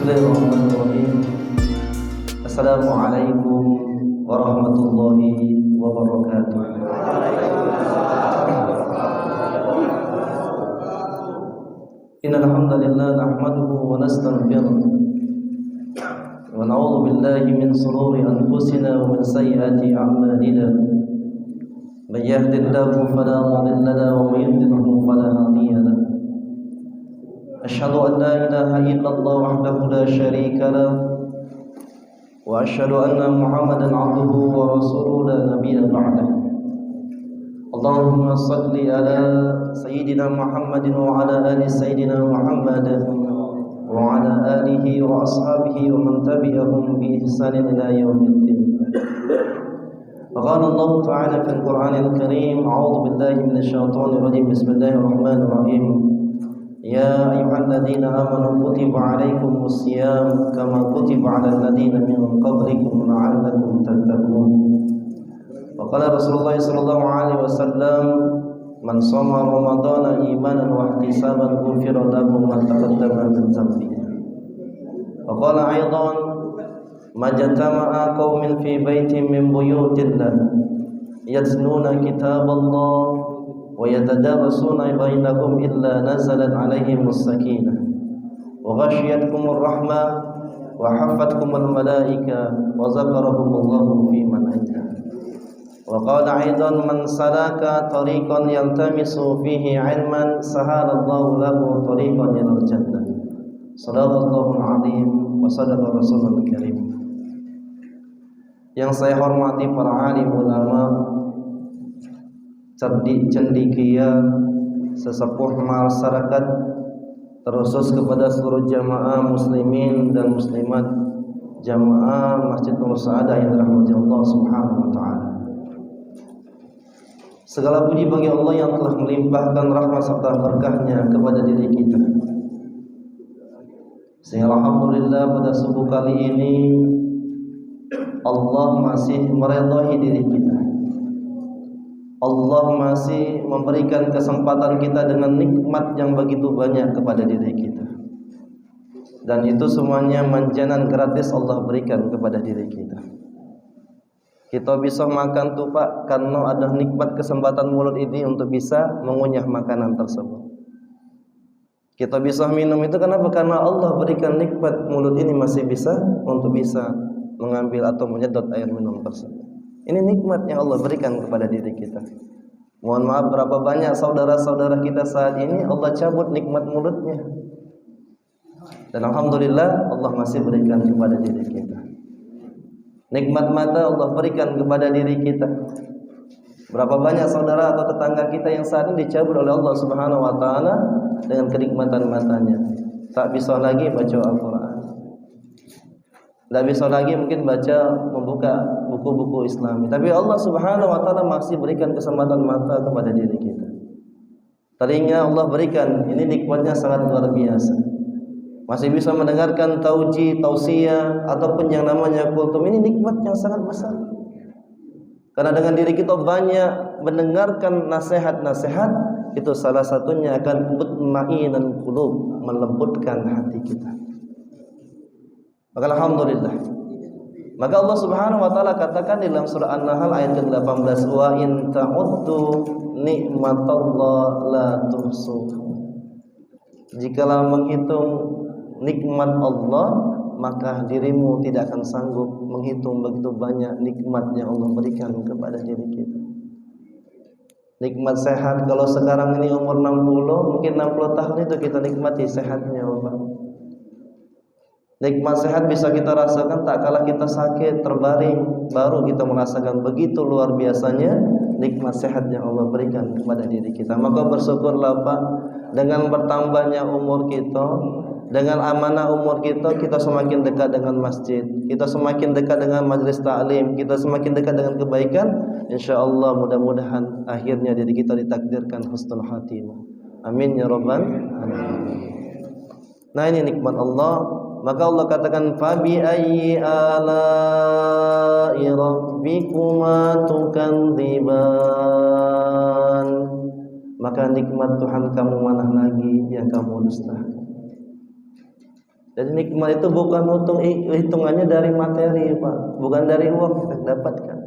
Bismillahirrahmanirrahim. Assalamualaikum warahmatullahi wabarakatuh. Innal hamdalillah nahmaduhu wa nastaghfiruh wa na'udzu billahi min shururi anfusina wa min sayyiati a'malina. May yahdihillahu fala mudilla lahu wa may yudlilhu fala hadiya lahu. أشهد أن لا إله إلا الله وحده لا شريك له وأشهد أن محمدا عبده ورسوله لا نبي بعده اللهم صل على سيدنا محمد وعلى آل سيدنا محمد وعلى آله وأصحابه ومن تبعهم بإحسان إلى يوم الدين وقال الله تعالى في القرآن الكريم أعوذ بالله من الشيطان الرجيم بسم الله الرحمن الرحيم يا أيها الذين آمنوا كتب عليكم الصيام كما كتب على الذين من قبلكم لعلكم تتقون وقال رسول الله صلى الله عليه وسلم من صام رمضان إيمانا واحتسابا غفر له ما تقدم من ذنبه وقال أيضا ما اجتمع قوم في بيت من بيوت الله يتلون كتاب الله ويتدارسون بينكم إلا نزلت عليهم السكينة وغشيتكم الرحمة وحفتكم الملائكة وذكرهم الله في من عنده وقال أيضا من سلك طريقا يلتمس فيه علما سهل الله له طريقا إلى الجنة صدق الله العظيم وصدق الرسول الكريم. Yang saya hormati para alim ulama, cerdik cendekia, sesepuh masyarakat, terkhusus kepada seluruh jamaah muslimin dan muslimat jamaah Masjid Nur Sa'adah yang dirahmati Allah Subhanahu wa taala. Segala puji bagi Allah yang telah melimpahkan rahmat serta berkahnya kepada diri kita. Sehingga alhamdulillah pada subuh kali ini Allah masih meridai diri kita. Allah masih memberikan kesempatan kita dengan nikmat yang begitu banyak kepada diri kita. Dan itu semuanya manjanan gratis Allah berikan kepada diri kita. Kita bisa makan tuh Pak karena ada nikmat kesempatan mulut ini untuk bisa mengunyah makanan tersebut. Kita bisa minum itu kenapa? Karena Allah berikan nikmat mulut ini masih bisa untuk bisa mengambil atau menyedot air minum tersebut. Ini nikmat yang Allah berikan kepada diri kita. Mohon maaf berapa banyak saudara-saudara kita saat ini Allah cabut nikmat mulutnya. Dan alhamdulillah Allah masih berikan kepada diri kita. Nikmat mata Allah berikan kepada diri kita. Berapa banyak saudara atau tetangga kita yang saat ini dicabut oleh Allah Subhanahu wa taala dengan kenikmatan matanya. Tak bisa lagi baca Al-Qur'an. Tidak bisa lagi mungkin membuka buku-buku Islami. Tapi Allah Subhanahu wa taala masih berikan kesempatan mata kepada diri kita. Telinga Allah berikan, ini nikmatnya sangat luar biasa. Masih bisa mendengarkan tausiah ataupun yang namanya kultum, ini nikmat yang sangat besar. Karena dengan diri kita banyak mendengarkan nasihat-nasihat, itu salah satunya akan mutmainan qulub, melembutkan hati kita. Maka alhamdulillah. Maka Allah Subhanahu wa taala katakan di dalam surah An-Nahl ayat ke-18, wa in ta'uddu nikmatallahi la tuhsuha. Jikalau menghitung nikmat Allah, maka dirimu tidak akan sanggup menghitung begitu banyak nikmat yang Allah berikan kepada diri kita. Nikmat sehat, kalau sekarang ini umur 60, mungkin 60 tahun itu kita nikmati sehatnya Allah. Nikmat sehat bisa kita rasakan tak kala kita sakit, terbaring, baru kita merasakan begitu luar biasanya nikmat sehat yang Allah berikan kepada diri kita. Maka bersyukurlah Pak, dengan bertambahnya umur kita, dengan amanah umur kita, kita semakin dekat dengan masjid, kita semakin dekat dengan majlis ta'lim, kita semakin dekat dengan kebaikan. InsyaAllah mudah-mudahan akhirnya diri kita ditakdirkan husnul khatimah. Amin ya rabbal alamin. Nah ini nikmat Allah. Maka Allah katakan fabi ayyi ala'i rabbikuma tukadziban. Maka nikmat Tuhan kamu mana lagi yang kamu dustakan? Jadi nikmat itu bukan hitungannya dari materi, Pak, bukan dari uang kita dapatkan,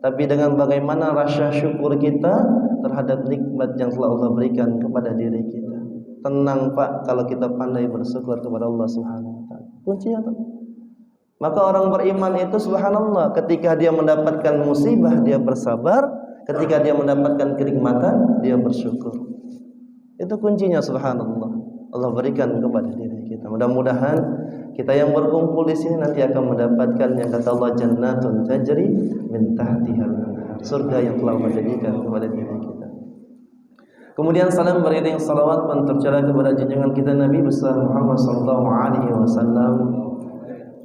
tapi dengan bagaimana rasa syukur kita terhadap nikmat yang telah Allah berikan kepada diri kita. Tenang, Pak, kalau kita pandai bersyukur kepada Allah Subhanahu wa taala. Kuncinya tuh. Maka orang beriman itu subhanallah, ketika dia mendapatkan musibah dia bersabar, ketika dia mendapatkan kenikmatan dia bersyukur. Itu kuncinya subhanallah. Allah berikan kepada diri kita. Mudah-mudahan kita yang berkumpul di sini nanti akan mendapatkan yang kata Allah jannatun tajri min tahtihal anhar, surga yang telah Allah jadikan kepada diri kita. Kemudian salam beriring salawat pun tercurah kepada junjungan kita Nabi besar Muhammad sallallahu alaihi wasallam,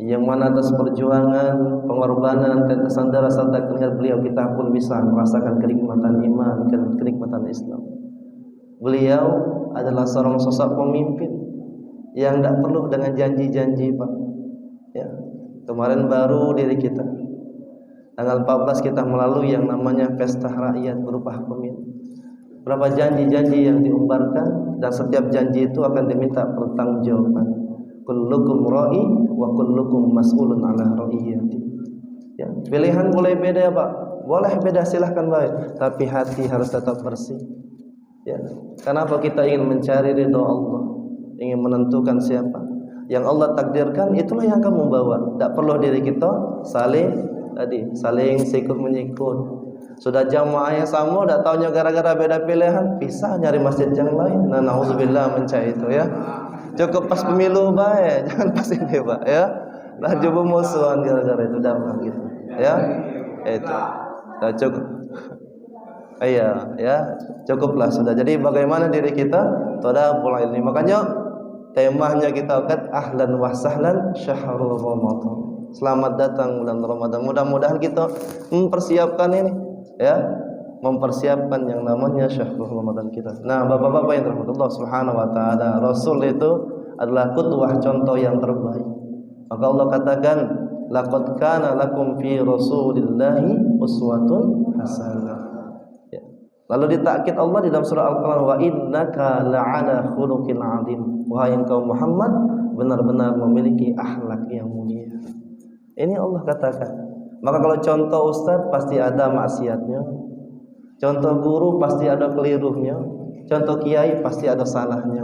yang mana atas perjuangan, pengorbanan, tetesan darah serta keringat beliau kita pun bisa merasakan kenikmatan iman dan kenikmatan Islam. Beliau adalah seorang sosok pemimpin yang tidak perlu dengan janji-janji, Pak. Ya, kemarin baru diri kita tanggal 14 kita melalui yang namanya pesta rakyat berupa pemilu. Berapa janji-janji yang diumbarkan, dan setiap janji itu akan diminta pertanggungjawaban. Kullukum ra'i wa kullukum mas'ulun ala ra'iyati. Ya, pilihan boleh beda, Pak. Boleh beda, silahkan baik, tapi hati harus tetap bersih. Ya, kenapa kita ingin mencari ridha Allah, ingin menentukan siapa yang Allah takdirkan, itulah yang akan membawa. Tak perlu diri kita saling sikut menyikut. Sudah jamaahnya sama, tak tahunya gara-gara beda pilihan pisah nyari masjid yang lain. Nah, nauzubillah mencari itu ya. Cukup pas pemilu baik, jangan pas ini, Pak, ya. Nah, coba musuhan gara-gara itu damai gitu. Ya. Itu. Nah, cukup. Iya, ya, cukuplah sudah. Jadi bagaimana diri kita tadabul ilmi. Makanya temanya kita angkat ahlan wa sahlan syahrul ramadan. Selamat datang bulan Ramadan. Mudah-mudahan kita mempersiapkan ini, ya, mempersiapkan yang namanya syahrul ramadan kita. Nah, Bapak-bapak yang dirahmati Allah Subhanahu wa taala, Rasul itu adalah qudwah, contoh yang terbaik. Maka Allah katakan, laqad kana lakum fi rasulillahi uswatun hasanah. Lalu ditakkid Allah di dalam surah Al-Qur'an, wa innaka la'ala khuluqin 'adzim. Wahai engkau Muhammad, benar-benar memiliki akhlak yang mulia. Ini Allah katakan. Maka kalau contoh ustaz pasti ada maksiatnya. Contoh guru pasti ada kelirunya. Contoh kiai pasti ada salahnya.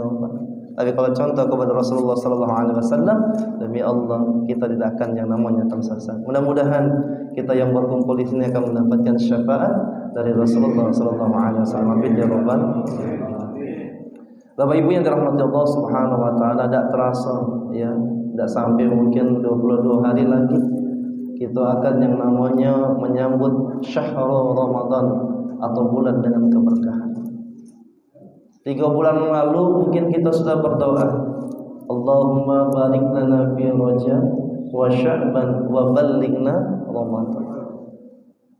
Tapi kalau contoh kepada Rasulullah sallallahu alaihi wasallam, demi Allah kita tidak akan yang namanya tersesat. Mudah-mudahan kita yang berkumpul di sini akan mendapatkan syafaat dari Rasulullah sallallahu alaihi wasallam. Amin ya rabbal alamin. Bapak Ibu yang dirahmati Allah Subhanahu wa taala, tidak terasa ya, tidak sampai mungkin 22 hari lagi kita akan yang namanya menyambut syahrul Ramadan atau bulan dengan keberkahan. 3 bulan lalu mungkin kita sudah berdoa, Allahumma barik lana fi Rajab wa Sya'ban wa ballighna Ramadan.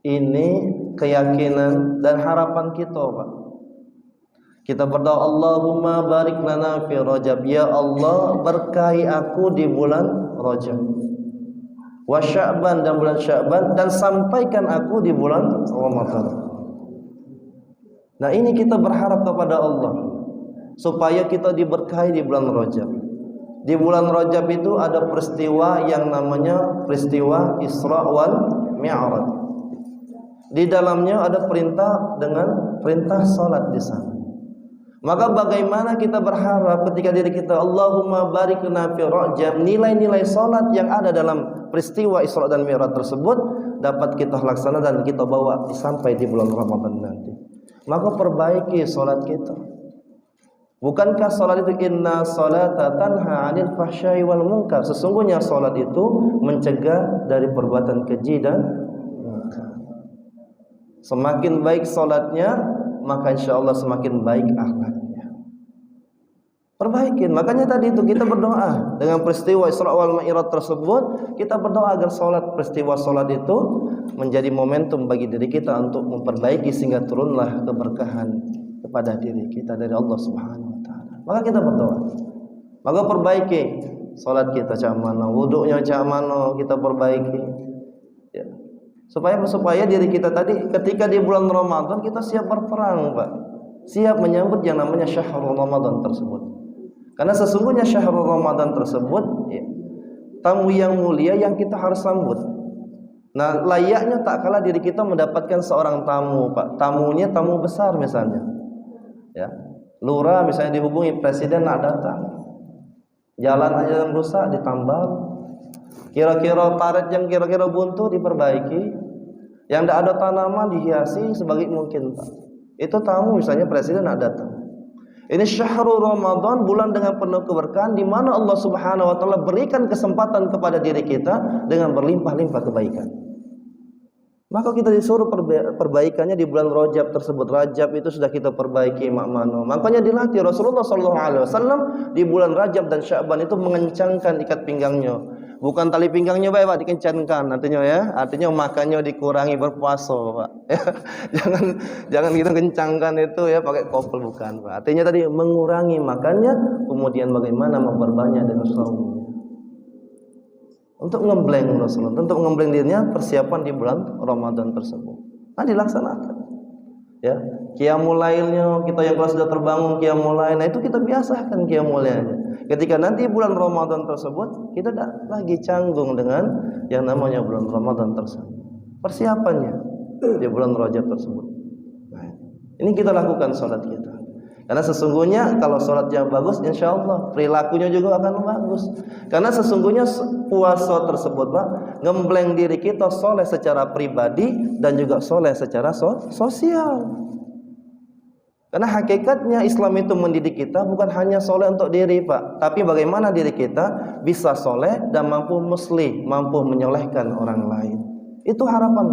Ini keyakinan dan harapan kita, Pak. Kita berdoa, Allahumma barik lana fi Rajab, ya Allah berkahi aku di bulan Rajab, wa Sya'ban dan bulan Sya'ban, dan sampaikan aku di bulan Ramadan. Nah, ini kita berharap kepada Allah supaya kita diberkahi di bulan Rajab. Di bulan Rajab itu ada peristiwa yang namanya peristiwa Isra wal Mi'raj. Di dalamnya ada perintah dengan perintah salat di sana. Maka bagaimana kita berharap ketika diri kita, Allahumma barik lana fi Rajab, nilai-nilai salat yang ada dalam peristiwa Isra dan Mi'raj tersebut dapat kita laksana dan kita bawa sampai di bulan Ramadan nanti. Maka perbaiki solat kita. Bukankah solat itu inna salata tanha 'anil fahsya'i wal munkar? Sesungguhnya solat itu mencegah dari perbuatan keji dan munkar. Semakin baik solatnya, maka insyaallah semakin baik akhlaknya. Perbaikin. Makanya tadi itu kita berdoa dengan peristiwa Isra wal Mi'raj tersebut, kita berdoa agar peristiwa solat itu menjadi momentum bagi diri kita untuk memperbaiki sehingga turunlah keberkahan kepada diri kita dari Allah Subhanahu wa taala. Maka kita berdoa. Maka perbaiki salat kita cak mana, wudunya cak mana kita perbaiki. Ya. Supaya diri kita tadi ketika di bulan Ramadan kita siap berperang, Pak. Siap menyambut yang namanya syahrul Ramadan tersebut. Karena sesungguhnya syahrul Ramadan tersebut ya, tamu yang mulia yang kita harus sambut. Nah, layaknya tak kalah diri kita mendapatkan seorang tamu, Pak. Tamunya tamu besar misalnya. Ya. Lurah misalnya dihubungi presiden nak datang. Jalan aja yang rusak ditambal. Kira-kira parit yang kira-kira buntu diperbaiki. Yang tidak ada tanaman dihiasi sebaik mungkin, Pak. Itu tamu misalnya presiden nak datang. Ini syahrul Ramadan, bulan dengan penuh keberkahan di mana Allah Subhanahu wa taala berikan kesempatan kepada diri kita dengan berlimpah-limpah kebaikan. Maka kita disuruh perbaikannya di bulan Rajab tersebut. Rajab itu sudah kita perbaiki mak mano. Makanya dilatih Rasulullah sallallahu alaihi wasallam di bulan Rajab dan Sya'ban itu mengencangkan ikat pinggangnya. Bukan tali pinggangnya baik Pak, dikencangkan artinya ya. Artinya makannya dikurangi berpuasa, Pak. jangan kita kencangkan itu ya pakai kopel bukan, Pak. Artinya tadi mengurangi makannya, kemudian bagaimana memperbanyak dengan saum. Untuk ngembleng Rasulullah, untuk ngembleng dirinya persiapan di bulan Ramadan tersebut. Nah, dilaksanakan. Ya, qiyamul lailnya kita yang kalau sudah terbangun qiyamul lail, nah itu kita biasakan qiyamul lailnya. Ketika nanti bulan Ramadan tersebut, kita tidak lagi canggung dengan yang namanya bulan Ramadan tersebut. Persiapannya di bulan Rajab tersebut. Nah, ini kita lakukan salat kita. Karena sesungguhnya kalau salatnya bagus, insya Allah perilakunya juga akan bagus. Karena sesungguhnya puasa tersebut, Pak, ngembleng diri kita soleh secara pribadi dan juga soleh secara sosial. Karena hakikatnya Islam itu mendidik kita bukan hanya soleh untuk diri, Pak, tapi bagaimana diri kita bisa soleh dan mampu muslih, mampu menyolehkan orang lain. Itu harapan.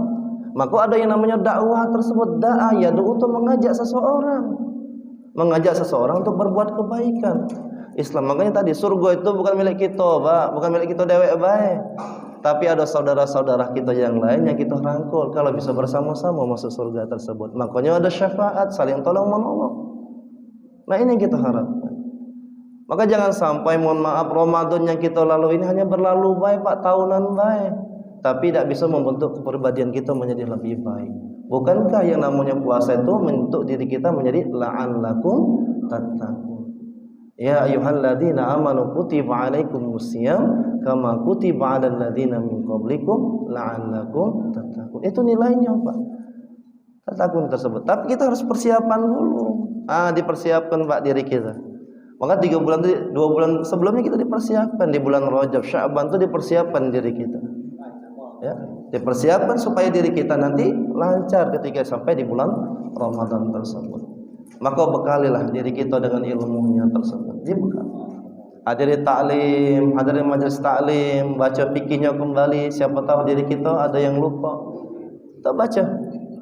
Maka ada yang namanya dakwah tersebut, da'ah, yaitu untuk mengajak seseorang. Mengajak seseorang untuk berbuat kebaikan. Islam makanya tadi surga itu bukan milik kita, Pak, bukan milik kita dewek baik. Tapi ada saudara-saudara kita yang lain yang kita rangkul kalau bisa bersama-sama masuk surga tersebut. Makanya ada syafaat, saling tolong menolong. Nah, ini yang kita harapkan. Maka jangan sampai mohon maaf Ramadan yang kita lalui ini hanya berlalu baik, Pak, tahunan baik, tapi tidak bisa membentuk kepribadian kita menjadi lebih baik. Bukankah yang namanya puasa itu membentuk diri kita menjadi la'allakum tattaqun. Ya ayyuhalladzina amanu kutiba alaikumusiyam kama kutiba 'alal ladzina min qablikum la'allakum tattaqun. Itu nilainya, Pak. Tattaqun tersebut. Tapi kita harus persiapan dulu. Dipersiapkan, Pak, diri kita. Maka 2 bulan sebelumnya kita dipersiapkan di bulan Rajab, Sya'ban itu dipersiapkan diri kita. Ya, dipersiapkan supaya diri kita nanti lancar ketika sampai di bulan Ramadan tersebut. Maka bekalilah diri kita dengan ilmunya tersebut. Dibekal. Hadiri ta'lim, hadiri majelis ta'lim, baca fikihnya kembali. Siapa tahu diri kita ada yang lupa, kita baca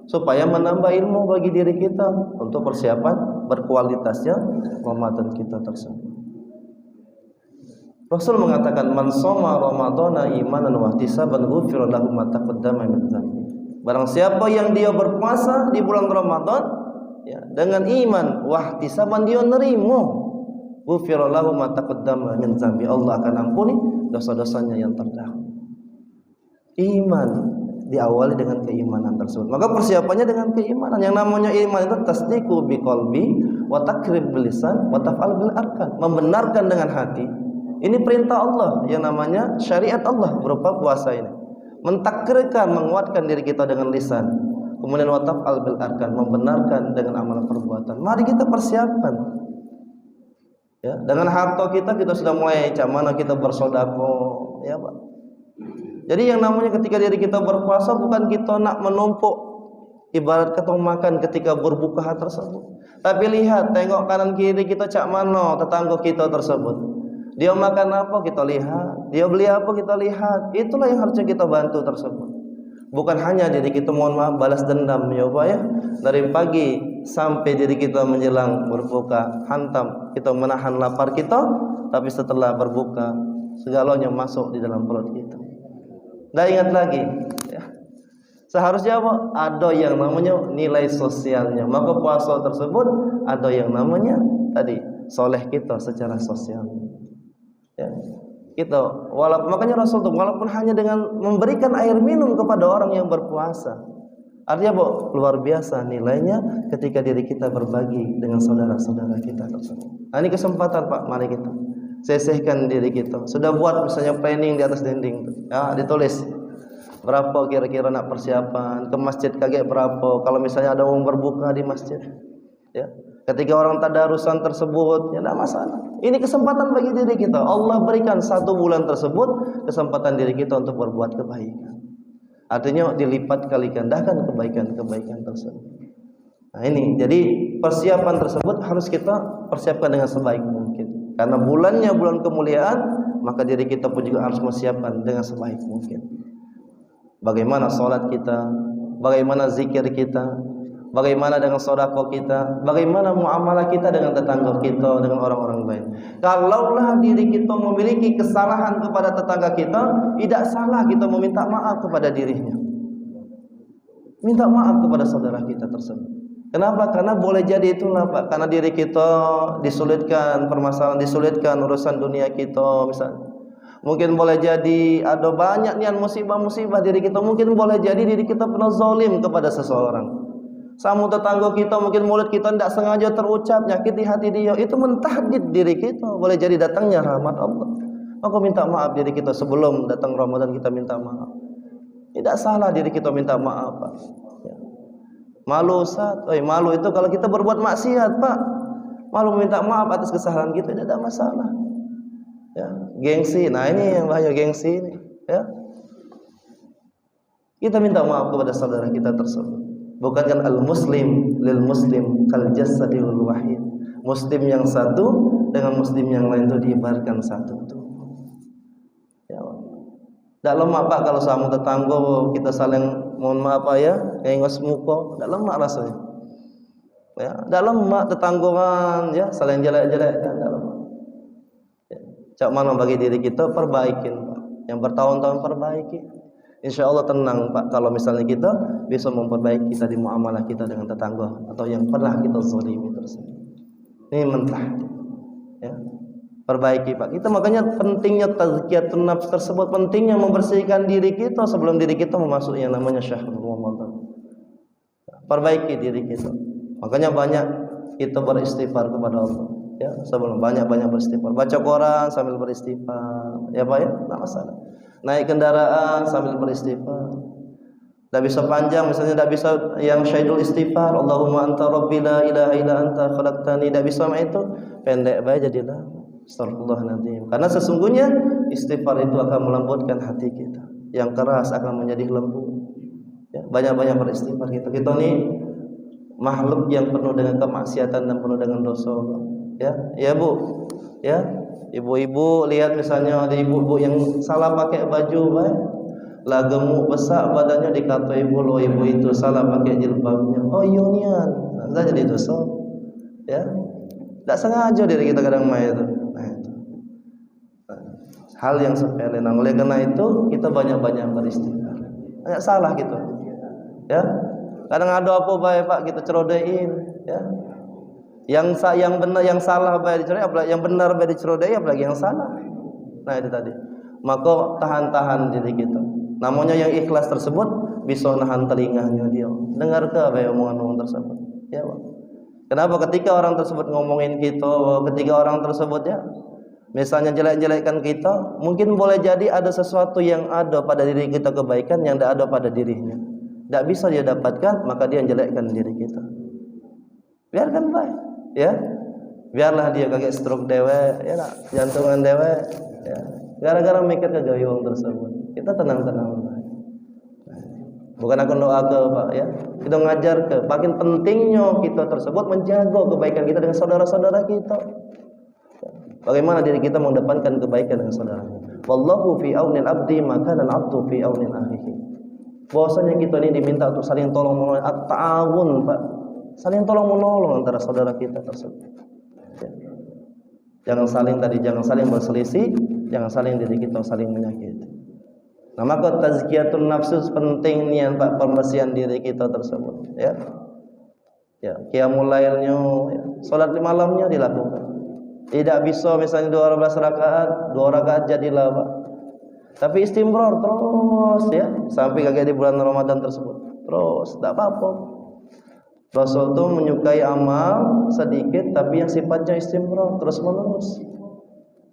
supaya menambah ilmu bagi diri kita untuk persiapan berkualitasnya Ramadan kita tersebut. Rasul mengatakan man shoma ramadhana imanan wa ihtisaban ghufira lahu ma taqaddama min dhanbi. Barang siapa yang dia berpuasa di bulan Ramadan ya, dengan iman wa ihtisaban dia nerima, ghufira lahu ma taqaddama min dhanbi. Allah akan ampuni dosa-dosanya yang terdahulu. Iman diawali dengan keimanan tersebut. Maka persiapannya dengan keimanan. Yang namanya iman itu tasdiqu biqalbi wa takrib bil lisan wa taf'al bil arkan. Membenarkan dengan hati. Ini perintah Allah yang namanya syariat Allah berupa puasa ini. Mentakrirkan, menguatkan diri kita dengan lisan. Kemudian wa taf'al bil arkan, membenarkan dengan amalan perbuatan. Mari kita persiapkan. Ya, dengan harta kita sudah mulai mana kita bersedekah, ya, Pak. Jadi yang namanya ketika diri kita berpuasa bukan kita nak menumpuk ibarat kata makan ketika berbuka tersebut. Tapi lihat, tengok kanan kiri kita cak mana tetangga kita tersebut. Dia makan apa kita lihat, dia beli apa kita lihat. Itulah yang harusnya kita bantu tersebut. Bukan hanya diri kita mohon maaf balas dendam ya Pak ya. Dari pagi sampai diri kita menjelang berbuka hantam kita menahan lapar kita, tapi setelah berbuka segalanya masuk di dalam perut kita. Dan ingat lagi ya, seharusnya apa? Ada yang namanya nilai sosialnya. Maka puasa tersebut ada yang namanya tadi soleh kita secara sosial. Ya, kita makanya Rasul itu walaupun hanya dengan memberikan air minum kepada orang yang berpuasa, Artinya apa? Luar biasa nilainya ketika diri kita berbagi dengan saudara-saudara kita tersebut. Nah, ini kesempatan Pak, mari kita sisihkan diri kita. Sudah buat misalnya planning di atas dinding, ya ditulis berapa kira-kira nak persiapan ke masjid kaget berapa. Kalau misalnya ada orang berbuka di masjid, ya. Ketika orang tadarusan tersebut, ya tidak masalah. Ini kesempatan bagi diri kita. Allah berikan 1 bulan tersebut kesempatan diri kita untuk berbuat kebaikan. Artinya dilipat kali gandakan kebaikan-kebaikan tersebut. Nah ini, jadi persiapan tersebut harus kita persiapkan dengan sebaik mungkin. Karena bulannya bulan kemuliaan, maka diri kita pun juga harus mempersiapkan dengan sebaik mungkin. Bagaimana sholat kita, bagaimana zikir kita, bagaimana dengan sedekah kita, bagaimana muamalah kita dengan tetangga kita, dengan orang-orang lain. Kalaulah diri kita memiliki kesalahan kepada tetangga kita, tidak salah kita meminta maaf kepada dirinya. Minta maaf kepada saudara kita tersebut. Kenapa? Karena boleh jadi itulah Pak, karena diri kita disulitkan, permasalahan disulitkan, urusan dunia kita misalnya. Mungkin boleh jadi ada banyak niat musibah-musibah diri kita. Mungkin boleh jadi diri kita pernah zalim kepada seseorang. Sama tetangga kita, mungkin mulut kita tidak sengaja terucap nyakiti hati dia, itu mentahdid diri kita. Boleh jadi datangnya rahmat Allah. Maka minta maaf diri kita sebelum datang Ramadan, kita minta maaf. Tidak salah diri kita minta maaf Pak. Ya. Malu Ustaz, malu itu kalau kita berbuat maksiat Pak. Malu minta maaf atas kesalahan kita, tidak ada masalah. Ya, gengsi. Nah ini yang bahaya, gengsi ini. Ya. Kita minta maaf kepada saudara kita tersebut. Bukankah al-muslim lil muslim kal jasadil wahid. Muslim yang satu dengan muslim yang lain itu diibaratkan satu tubuh. Ya. Tak lemak Pak kalau sama tetangga kita saling mohon maaf Pak ya, engos muka, tak lemak rasanya. Ya, tak lemak tetanggaan ya, saling jelek-jelek tak lemak. Ya. Cak mana bagi diri kita perbaikin Pak. Yang bertahun-tahun perbaiki. Insya Allah tenang Pak kalau misalnya kita bisa memperbaiki kita di muamalah kita dengan tetangga atau yang pernah kita zalimi tersebut. Ini mentah, ya. Perbaiki Pak. Kita makanya pentingnya tazkiyatun nafs tersebut, pentingnya membersihkan diri kita sebelum diri kita memasuki yang namanya syahrul Ramadan. Perbaiki diri kita. Makanya banyak kita beristighfar kepada Allah. Ya, sebelum banyak-banyak beristighfar. Baca Quran sambil beristighfar. Ya Pak ya, tidak masalah. Naik kendaraan sambil beristighfar. Tidak bisa panjang, misalnya tidak bisa yang syahidul istighfar, Allahumma anta rabbi la ilaha illa anta khalaqtani, tidak bisa sama itu, pendek baik jadilah astagfirullahaladzim. Karena sesungguhnya istighfar itu akan melembutkan hati kita, yang keras akan menjadi lembut. Ya, banyak-banyak beristighfar kita. Kita ini makhluk yang penuh dengan kemaksiatan dan penuh dengan dosa. Ya, ya Bu. Ya, ibu-ibu lihat misalnya ada ibu-ibu yang salah pakai baju, baik. Lah gemuk besar badannya dikata ibu, lo ibu itu salah pakai jilbabnya. Oh yunian, nah, jadi dosa. Ya, tidak sengaja diri kita kadang main itu. Nah, itu hal yang sepele. Nah, oleh karena itu kita banyak-banyak beristighfar. Banyak salah gitu. Ya, kadang ada apa baik Pak kita cerodein. Ya, yang benar yang salah baik dicerodai, apalagi yang benar baik dicerodai, apalagi yang salah. Nah itu tadi. Maka tahan-tahan diri kita. Namanya yang ikhlas tersebut bisa nahan telinganya dia. Dengar ke apa yang omongan orang tersebut. Ya Pak. Kenapa ketika orang tersebut ngomongin kita, ketika orang tersebut ya misalnya jelek-jelekkan kita, mungkin boleh jadi ada sesuatu yang ada pada diri kita kebaikan yang tidak ada pada dirinya. Tidak bisa dia dapatkan, maka dia jelekkan diri kita. Biarkan baik. Ya, biarlah dia kaget stroke dewe, ya nak, jantungan dewe, ya, gara-gara mikir kegayung tersebut. Kita tenang-tenang. Bukan aku doa ke Pak, ya, kita ngajar ke. Makin pentingnya kita tersebut menjaga kebaikan kita dengan saudara-saudara kita. Bagaimana diri kita mengedepankan kebaikan dengan saudara. Wallahu fi aunil abdi maka al abdu fi aunil akhihi. Bahwasanya kita ini diminta untuk saling tolong menolong, at-ta'awun Pak. Saling tolong menolong antara saudara kita tersebut. Ya. Jangan saling berselisih, jangan saling diri kita saling menyakiti. Nah, maka tazkiyatun nafsus pentingnya Pak, pembersihan diri kita tersebut. Ya, ya, qiyamul lailnya, ya, salat malamnya dilakukan. Tidak bisa misalnya 12 rakaat, 2 rakaat jadilah Pak. Tapi istimrar terus ya sampai kayak di bulan Ramadan tersebut. terus, tidak apa-apa. Rasul itu menyukai amal sedikit tapi yang sifatnya istimrar, terus menerus.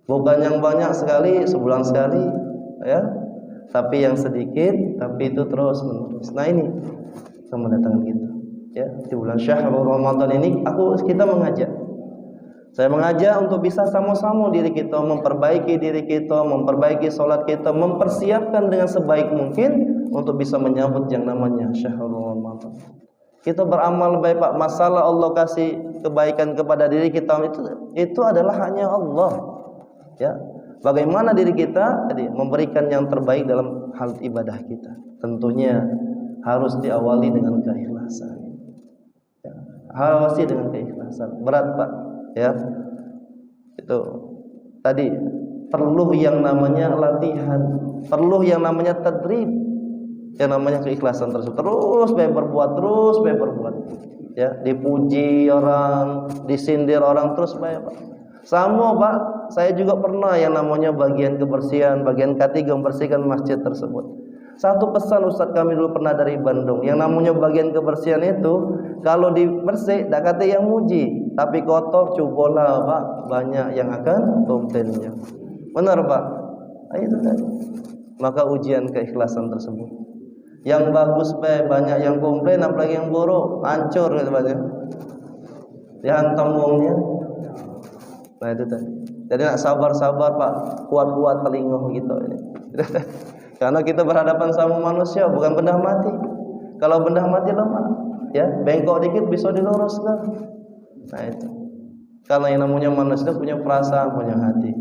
Bukan yang banyak sekali, sebulan sekali, ya. Tapi yang sedikit, tapi itu terus menerus. Nah ini kemenangan kita, ya. Di bulan Syahrul Ramadan ini kita mengajak. Saya mengajak untuk bisa sama-sama diri kita memperbaiki diri kita, memperbaiki salat kita, mempersiapkan dengan sebaik mungkin untuk bisa menyambut yang namanya Syahrul Ramadan. Kita beramal baik, Pak. Masalah Allah kasih kebaikan kepada diri kita itu adalah hanya Allah. Ya. Bagaimana diri kita memberikan yang terbaik dalam hal ibadah kita? Tentunya harus diawali dengan keikhlasan. Ya. Awasi dengan keikhlasan. Berat, Pak. Ya. Itu tadi perlu yang namanya latihan, perlu yang namanya tadrib. Yang namanya keikhlasan tersebut terus berbuat, ya, dipuji orang, disindir orang, terus Pak. Sama Pak, saya juga pernah yang namanya bagian kebersihan, bagian K3 membersihkan masjid tersebut. Satu pesan Ustadz kami dulu pernah dari Bandung, yang namanya bagian kebersihan itu kalau dibersih, dak kata yang muji, tapi kotor, cobalah Pak, banyak yang akan komplainnya. Benar Pak? Nah, itu tadi. Maka ujian keikhlasan tersebut. Yang bagus banyak yang komplain, apalagi yang buruk hancur gitu banyak. Dihantam wongnya. Nah itu tadi. Jadi nak sabar-sabar Pak, kuat-kuat telinga gitu ini. Karena kita berhadapan sama manusia, bukan benda mati. Kalau benda mati lemah, ya bengkok dikit bisa diluruskan. Nah itu. Karena yang namanya manusia punya perasaan, punya hati.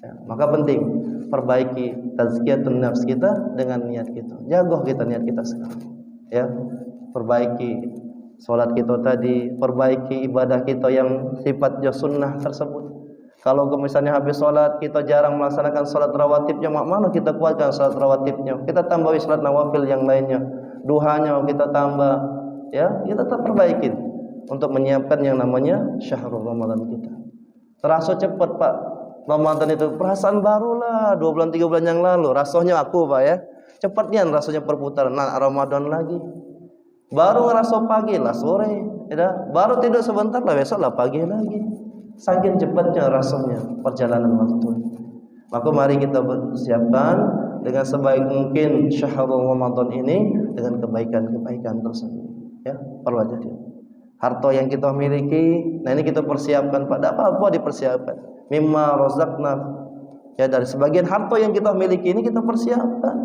Ya, maka penting perbaiki tazkiyatun nafs kita dengan niat kita. Jaga kita niat kita sekarang. Ya, perbaiki salat kita tadi, perbaiki ibadah kita yang sifatnya sunnah tersebut. Kalau misalnya habis salat kita jarang melaksanakan salat rawatibnya, mana kita kuatkan salat rawatibnya. Kita tambah salat nawafil yang lainnya. Duhanya kita tambah, ya, kita tetap perbaiki untuk menyiapkan yang namanya Syahrul Ramadan kita. Terasa cepat, Pak. Ramadan itu perasaan barulah 2 bulan 3 bulan yang lalu. Rasanya aku Pak ya. Cepatnya rasanya perputaran. Nah Ramadan lagi. Baru ngerasa pagi lah sore. Ya, baru tidur sebentar lah besok lah pagi lagi. Saking cepatnya rasanya perjalanan waktu. Maka mari kita persiapkan dengan sebaik mungkin Syahrul Ramadan ini dengan kebaikan-kebaikan tersebut. Ya, perlu aja dia. Harta yang kita miliki, nah ini kita persiapkan Pak. Tidak apa-apa dipersiapkan. Mimma razaqna, ya dari sebagian harta yang kita miliki ini kita persiapkan.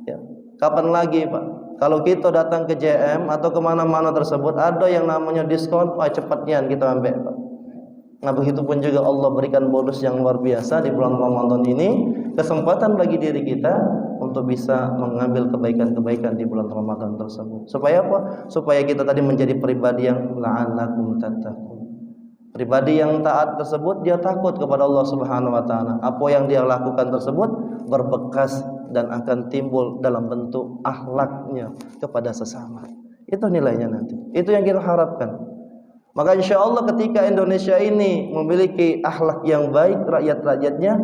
Ya. Kapan lagi Pak? Kalau kita datang ke JM atau kemana-mana tersebut ada yang namanya diskon, cepatnya kita ambil Pak. Nah begitu pun juga Allah berikan bonus yang luar biasa di bulan Ramadan ini, kesempatan bagi diri kita untuk bisa mengambil kebaikan-kebaikan di bulan Ramadan tersebut. Supaya apa? Supaya kita tadi menjadi pribadi yang la'allakum tattaqun. Pribadi yang taat tersebut dia takut kepada Allah Subhanahu wa taala. Apa yang dia lakukan tersebut berbekas dan akan timbul dalam bentuk akhlaknya kepada sesama. Itu nilainya nanti. Itu yang kita harapkan. Maka insya Allah ketika Indonesia ini memiliki akhlak yang baik, rakyat-rakyatnya,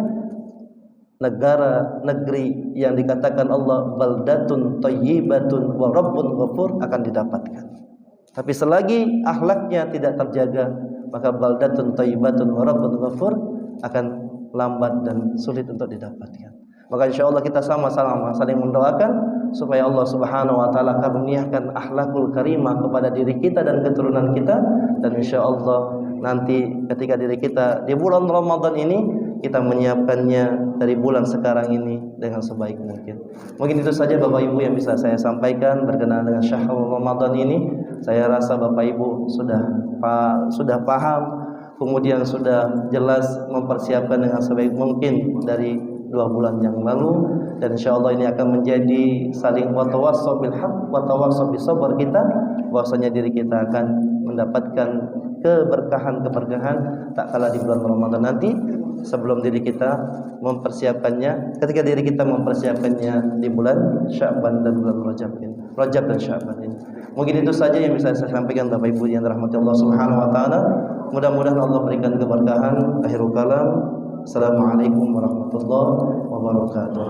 negeri yang dikatakan Allah baldatun thayyibatun wa rabbun ghafur akan didapatkan. Tapi selagi akhlaknya tidak terjaga, maka baldatun thayyibatun wa rabbun ghafur akan lambat dan sulit untuk didapatkan. Maka insyaallah kita sama-sama saling mendoakan supaya Allah Subhanahu wa taala karuniakan akhlakul karimah kepada diri kita dan keturunan kita, dan insyaallah nanti ketika diri kita di bulan Ramadan ini kita menyiapkannya dari bulan sekarang ini dengan sebaik mungkin. Mungkin itu saja Bapak Ibu yang bisa saya sampaikan berkenaan dengan Syahrul Ramadan ini. Saya rasa Bapak Ibu sudah paham, kemudian sudah jelas mempersiapkan dengan sebaik mungkin dari 2 bulan yang lalu, dan insyaallah ini akan menjadi saling watawassaw bil haqq watawassaw bis sabr kita, bahwasanya diri kita akan mendapatkan keberkahan tak kalah di bulan Ramadan nanti, sebelum diri kita mempersiapkannya, ketika diri kita mempersiapkannya di bulan Sya'ban dan bulan Rajab dan Sya'ban ini. Mungkin itu saja yang bisa saya sampaikan Bapak Ibu yang dirahmati Allah Subhanahu wa taala. Mudah-mudahan Allah berikan keberkahan. Akhirul kalam. Assalamualaikum warahmatullahi wabarakatuh.